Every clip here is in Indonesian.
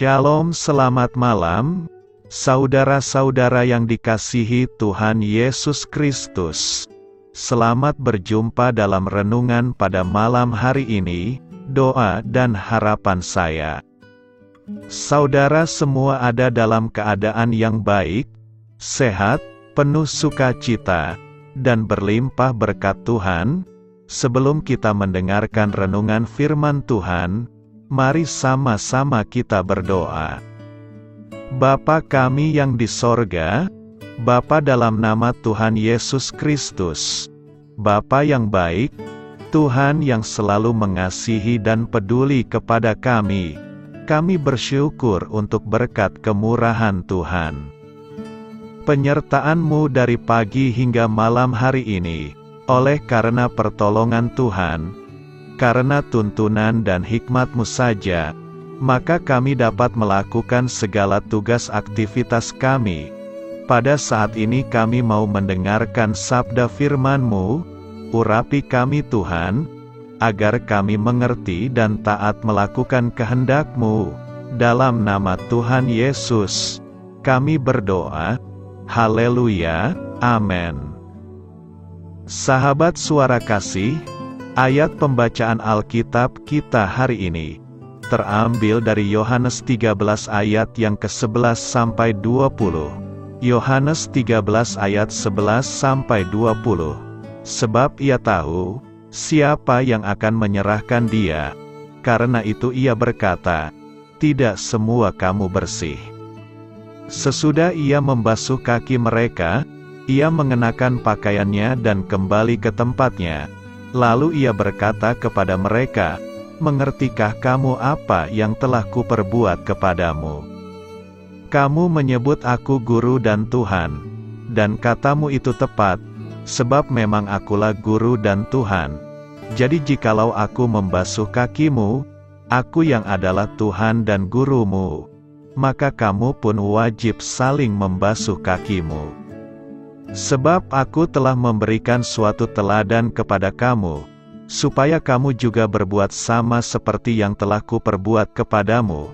Shalom, selamat malam, saudara-saudara yang dikasihi Tuhan Yesus Kristus. Selamat berjumpa dalam renungan pada malam hari ini. Doa dan harapan saya, saudara semua ada dalam keadaan yang baik, sehat, penuh sukacita, dan berlimpah berkat Tuhan. Sebelum kita mendengarkan renungan firman Tuhan, mari sama-sama kita berdoa. Bapa kami yang di sorga, Bapa dalam nama Tuhan Yesus Kristus, Bapa yang baik, Tuhan yang selalu mengasihi dan peduli kepada kami bersyukur untuk berkat kemurahan Tuhan. Penyertaan-Mu dari pagi hingga malam hari ini, oleh karena pertolongan Tuhan, karena tuntunan dan hikmat-Mu saja, maka kami dapat melakukan segala tugas aktivitas kami. Pada saat ini kami mau mendengarkan sabda firman-Mu, urapi kami Tuhan, agar kami mengerti dan taat melakukan kehendak-Mu. Dalam nama Tuhan Yesus, kami berdoa. Haleluya, amin. Sahabat suara kasih, ayat pembacaan Alkitab kita hari ini terambil dari Yohanes 13 ayat yang ke-11 sampai 20. Yohanes 13 ayat 11 sampai 20. Sebab ia tahu siapa yang akan menyerahkan dia, karena itu ia berkata, tidak semua kamu bersih. Sesudah ia membasuh kaki mereka, ia mengenakan pakaiannya dan kembali ke tempatnya. Lalu ia berkata kepada mereka, mengertikah kamu apa yang telah kuperbuat kepadamu? Kamu menyebut aku guru dan Tuhan, dan katamu itu tepat, sebab memang akulah guru dan Tuhan. Jadi jikalau aku membasuh kakimu, aku yang adalah Tuhan dan gurumu, maka kamu pun wajib saling membasuh kakimu. Sebab aku telah memberikan suatu teladan kepada kamu, supaya kamu juga berbuat sama seperti yang telah kuperbuat kepadamu.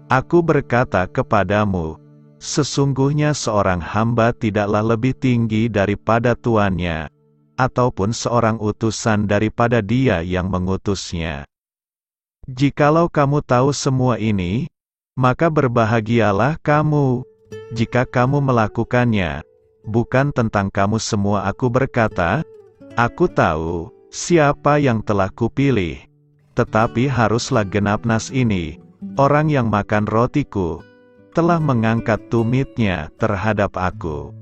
Aku berkata kepadamu, sesungguhnya seorang hamba tidaklah lebih tinggi daripada tuannya, ataupun seorang utusan daripada dia yang mengutusnya. Jikalau kamu tahu semua ini, maka berbahagialah kamu, jika kamu melakukannya. Bukan tentang kamu semua aku berkata, aku tahu siapa yang telah kupilih, tetapi haruslah genap nas ini, orang yang makan rotiku, telah mengangkat tumitnya terhadap aku.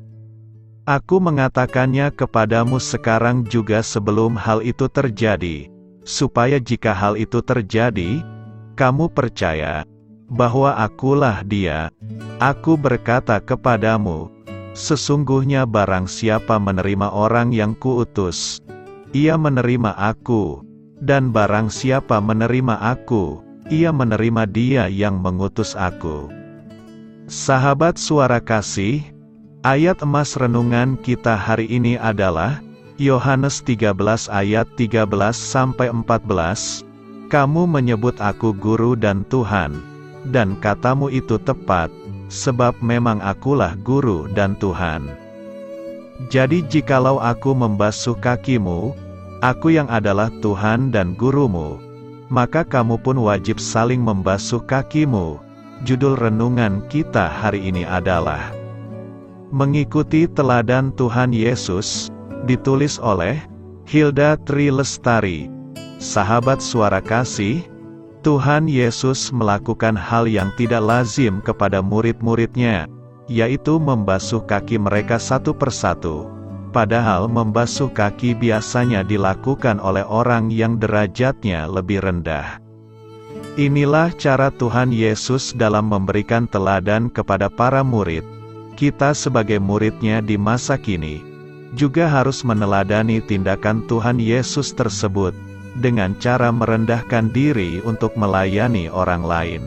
Aku mengatakannya kepadamu sekarang juga sebelum hal itu terjadi, supaya jika hal itu terjadi, kamu percaya, bahwa akulah dia. Aku berkata kepadamu, sesungguhnya barang siapa menerima orang yang kuutus, ia menerima aku, dan barang siapa menerima aku, ia menerima dia yang mengutus aku. Sahabat suara kasih, ayat emas renungan kita hari ini adalah Yohanes 13 ayat 13 sampai 14. Kamu menyebut aku guru dan Tuhan, dan katamu itu tepat, sebab memang akulah guru dan Tuhan. Jadi jikalau aku membasuh kakimu, aku yang adalah Tuhan dan gurumu, maka kamu pun wajib saling membasuh kakimu. Judul renungan kita hari ini adalah Mengikuti Teladan Tuhan Yesus, ditulis oleh Hilda Tri Lestari. Sahabat suara kasih, Tuhan Yesus melakukan hal yang tidak lazim kepada murid-muridnya, yaitu membasuh kaki mereka satu persatu. Padahal membasuh kaki biasanya dilakukan oleh orang yang derajatnya lebih rendah. Inilah cara Tuhan Yesus dalam memberikan teladan kepada para murid. Kita sebagai murid-Nya di masa kini, juga harus meneladani tindakan Tuhan Yesus tersebut, dengan cara merendahkan diri untuk melayani orang lain.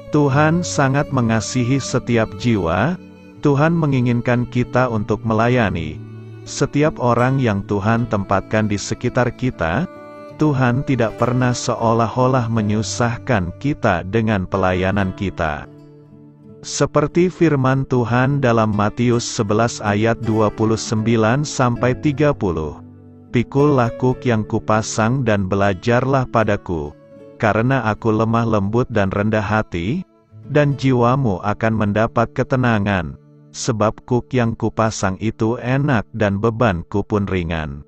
Tuhan sangat mengasihi setiap jiwa. Tuhan menginginkan kita untuk melayani setiap orang yang Tuhan tempatkan di sekitar kita, Tuhan tidak pernah seolah-olah menyusahkan kita dengan pelayanan kita. Seperti firman Tuhan dalam Matius 11 ayat 29-30. Pikulah kuk yang kupasang dan belajarlah padaku, karena aku lemah lembut dan rendah hati, dan jiwamu akan mendapat ketenangan, sebab kuk yang kupasang itu enak dan bebanku pun ringan.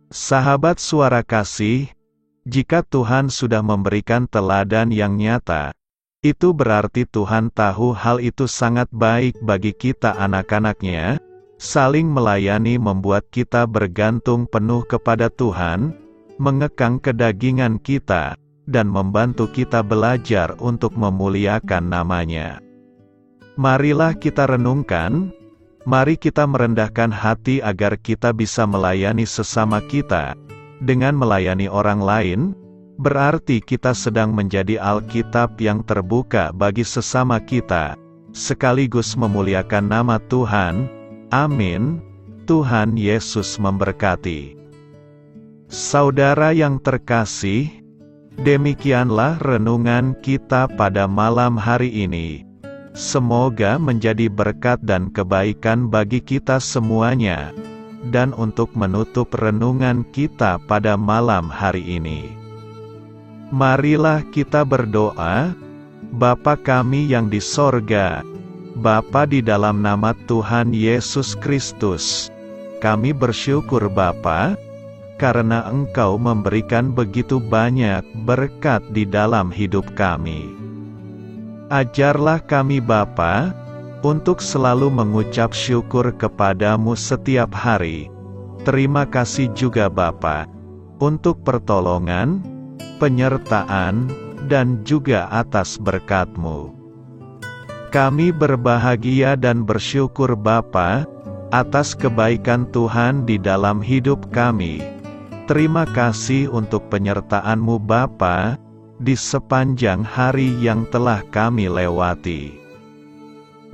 Sahabat Suara Kasih, jika Tuhan sudah memberikan teladan yang nyata, itu berarti Tuhan tahu hal itu sangat baik bagi kita anak-anaknya. Saling melayani membuat kita bergantung penuh kepada Tuhan, mengekang kedagingan kita, dan membantu kita belajar untuk memuliakan nama-Nya. Marilah kita renungkan. Mari kita merendahkan hati agar kita bisa melayani sesama kita. Dengan melayani orang lain, berarti kita sedang menjadi Alkitab yang terbuka bagi sesama kita, sekaligus memuliakan nama Tuhan. Amin. Tuhan Yesus memberkati. Saudara yang terkasih, demikianlah renungan kita pada malam hari ini. Semoga menjadi berkat dan kebaikan bagi kita semuanya. Dan untuk menutup renungan kita pada malam hari ini, marilah kita berdoa. Bapa kami yang di sorga, Bapa, di dalam nama Tuhan Yesus Kristus, kami bersyukur Bapa, karena Engkau memberikan begitu banyak berkat di dalam hidup kami. Ajarlah kami Bapa, untuk selalu mengucap syukur kepadamu setiap hari. Terima kasih juga Bapa, untuk pertolongan, penyertaan, dan juga atas berkat-Mu. Kami berbahagia dan bersyukur Bapa, atas kebaikan Tuhan di dalam hidup kami. Terima kasih untuk penyertaan-Mu Bapa, di sepanjang hari yang telah kami lewati.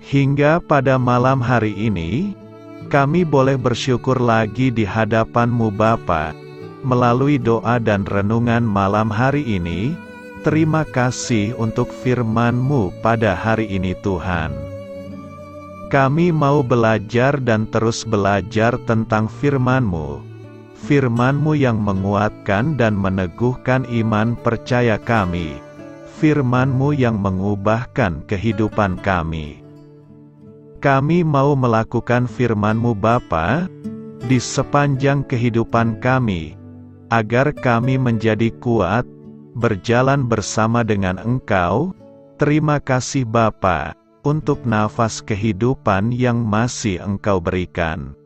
Hingga pada malam hari ini, kami boleh bersyukur lagi di hadapan-Mu Bapa, melalui doa dan renungan malam hari ini. Terima kasih untuk firman-Mu pada hari ini Tuhan. Kami mau belajar dan terus belajar tentang firman-Mu. Firman-Mu yang menguatkan dan meneguhkan iman percaya kami. Firman-Mu yang mengubahkan kehidupan kami. Kami mau melakukan firman-Mu Bapa, di sepanjang kehidupan kami, agar kami menjadi kuat, berjalan bersama dengan Engkau. Terima kasih Bapa, untuk nafas kehidupan yang masih Engkau berikan.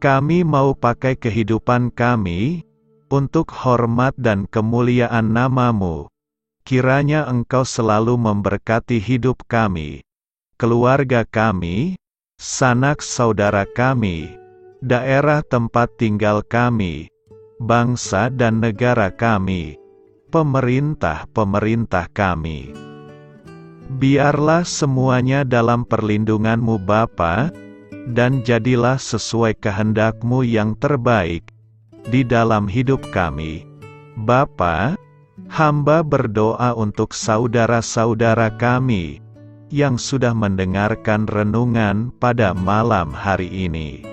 Kami mau pakai kehidupan kami, untuk hormat dan kemuliaan nama-Mu. Kiranya Engkau selalu memberkati hidup kami, keluarga kami, sanak saudara kami, daerah tempat tinggal kami, bangsa dan negara kami, pemerintah-pemerintah kami. Biarlah semuanya dalam perlindungan-Mu Bapa, dan jadilah sesuai kehendak-Mu yang terbaik di dalam hidup kami. Bapa, hamba berdoa untuk saudara-saudara kami yang sudah mendengarkan renungan pada malam hari ini.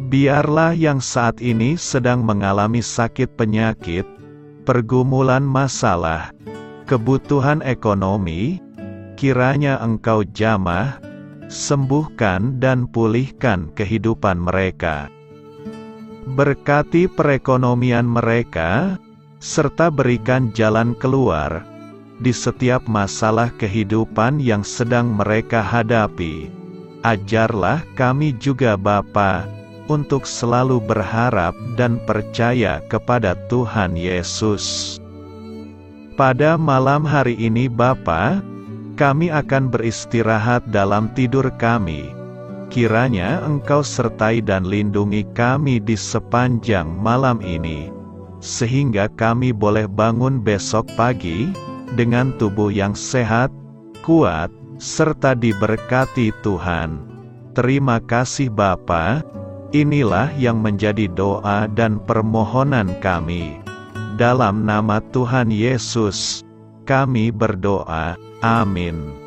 Biarlah yang saat ini sedang mengalami sakit penyakit, pergumulan masalah, kebutuhan ekonomi, kiranya Engkau jamah, sembuhkan dan pulihkan kehidupan mereka. Berkati perekonomian mereka, serta berikan jalan keluar di setiap masalah kehidupan yang sedang mereka hadapi. Ajarlah kami juga Bapa, untuk selalu berharap dan percaya kepada Tuhan Yesus. Pada malam hari ini Bapa, kami akan beristirahat dalam tidur kami. Kiranya Engkau sertai dan lindungi kami di sepanjang malam ini, sehingga kami boleh bangun besok pagi, dengan tubuh yang sehat, kuat, serta diberkati Tuhan. Terima kasih Bapa. Inilah yang menjadi doa dan permohonan kami. Dalam nama Tuhan Yesus, kami berdoa. Amin.